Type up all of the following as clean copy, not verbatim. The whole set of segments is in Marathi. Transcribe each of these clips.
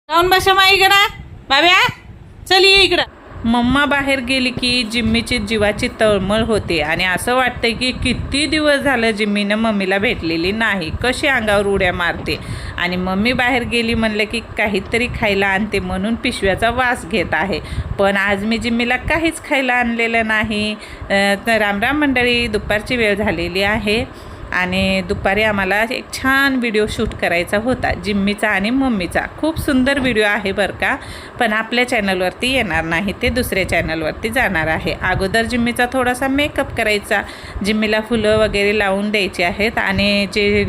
जाऊन बसा मा इकडं बाब्या, चल ये इकडं. मम्मा बाहेर गेली की जिम्मीची जीवाची तळमळ होते आणि असं वाटतंय की किती दिवस झालं जिम्मीनं मम्मीला भेटलेली नाही. कशी अंगावर उड्या मारते. आणि मम्मी बाहेर गेली म्हणलं की काहीतरी खायला आणते म्हणून पिशव्याचा वास घेत आहे. पण आज मी जिम्मीला काहीच खायला आणलेलं नाही. तर रामराम मंडळी, दुपारची वेळ झालेली आहे आणि दुपारी आम्हाला एक छान व्हिडिओ शूट करायचा होता जिम्मीचा आणि मम्मीचा. खूप सुंदर व्हिडिओ आहे बरं का, पण आपल्या चॅनलवरती येणार नाही, ते दुसऱ्या चॅनलवरती जाणार आहे. अगोदर जिम्मीचा थोडासा मेकअप करायचा, जिम्मीला फुलं वगैरे लावून द्यायची आहेत आणि जे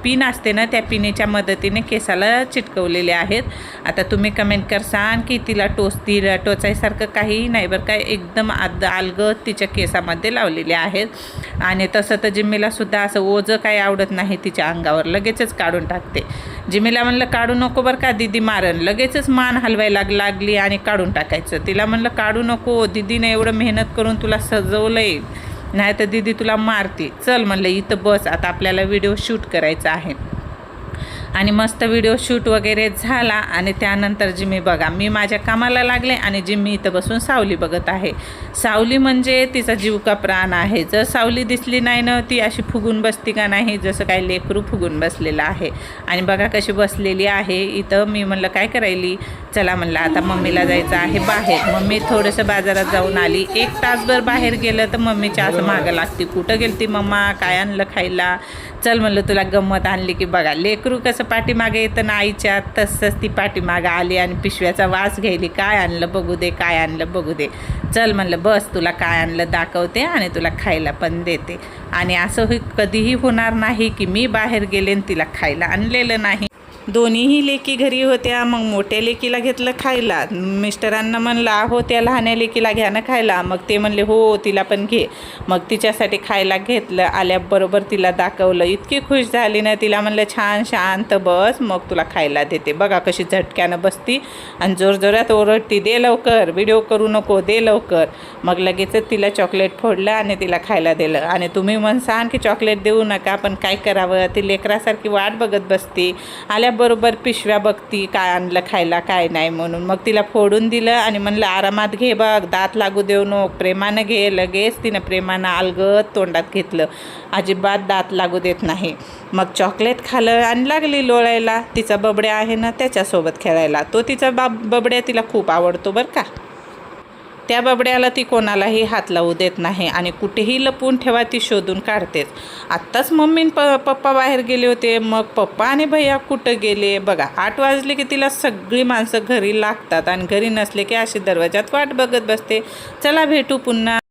पिन असते ना त्या पिनेच्या मदतीने केसाला चिटकवलेले आहेत. आता तुम्ही कमेंट करसान की तिला टोचायसारखं काहीही नाही बरं का, एकदम अलगद तिच्या केसामध्ये लावलेले आहेत. आणि तसं तर जिम्मीला सुद्धा असं ओझं काही आवडत नाही तिच्या अंगावर, लगेचच काढून टाकते. जिम्मीला म्हणलं काढू नको बरं का, दीदी मारण, लगेचच मान हलवायला लागली आणि काढून टाकायचं. तिला म्हणलं काढू नको, दीदीने एवढं मेहनत करून तुला सजवलंय, नाही तर दीदी तुला मारते. चल म्हणलं इथं बस, आता आपल्याला व्हिडिओ शूट करायचा आहे. आणि मस्त व्हिडिओ शूट वगैरे झाला आणि त्यानंतर जिम्मी बघा, मी माझ्या कामाला लागले आणि जिम्मी इथं बसून सावली बघत आहे. सावली म्हणजे तिचा जीव का प्राण आहे. जर सावली दिसली नाही ना ती अशी फुगून बसती का नाही, जसं काही लेकरू फुगून बसलेलं आहे. आणि बघा कशी बसलेली आहे इथं. मी म्हणलं काय करायली, चला म्हणलं आता मम्मीला जायचं आहे बाहेर. मम्मी थोडंसं बाजारात जाऊन आली. 1 तासभर बाहेर गेलं तर मम्मीच्या असं मागं लागते, कुठं गेलती मम्मा, काय आणलं खायला. चल म्हणलं तुला गंमत आणली की बघा, लेकरू कसं पाठीमागे येतं ना आईच्या, तसंच ती पाठीमागं आली आणि पिशव्याचा वास घ्यायली, काय आणलं बघू दे, काय आणलं बघू दे. चल म्हणलं बस, तुला काय आणलं दाखवते आणि तुला खायला पण देते. आणि असं कधीही होणार नाही की मी बाहेर गेले आणि तिला खायला आणलेलं नाही. दोन्हीही लेकी घरी होत्या. मग मोठ्या लेकीला घेतलं खायला, मिस्टरांना म्हणलं हो त्या लहान्या लेकीला घ्या ना खायला. मग ते म्हणले हो तिला पण घे. मग तिच्यासाठी खायला घेतलं. आल्याबरोबर तिला दाखवलं, इतकी खुश झाली ना. तिला म्हणलं छान शांत बस, मग तुला खायला देते. बघा कशी झटक्यानं बसती आणि जोरजोरात ओरडती, दे लवकर, व्हिडिओ करू नको, दे लवकर. मग लगेचच तिला चॉकलेट फोडलं आणि तिला खायला दिलं. आणि तुम्ही म्हणसान की चॉकलेट देऊ नका, पण काय करावं, ती लेकरासारखी वाट बघत बसती. बरोबर पिशव्या बघती काय आणलं खायला काय नाही म्हणून. मग तिला फोडून दिलं आणि म्हणलं आरामात घे बघ, दात लागू देऊ नको, प्रेमानं घे. लगेच तिनं प्रेमानं अलगद तोंडात घेतलं, अजिबात दात लागू देत नाही. मग चॉकलेट खाल्लं आणि लागली लोळायला. तिचा बबड्या आहे ना त्याच्यासोबत खेळायला. तो तिचा बबड्या तिला खूप आवडतो बरं का. त्या बबड्याला ती कोणालाही हात लावू देत नाही आणि कुठेही लपवून ठेवा ती शोधून काढतेच. आत्ताच मम्मी पप्पा बाहेर गेले होते, मग पप्पा आणि भैया कुठं गेले बघा. 8 वाजले की तिला सगळी माणसं घरी लागतात आणि घरी नसले की अशी दरवाजात वाट बघत बसते. चला भेटू पुन्हा.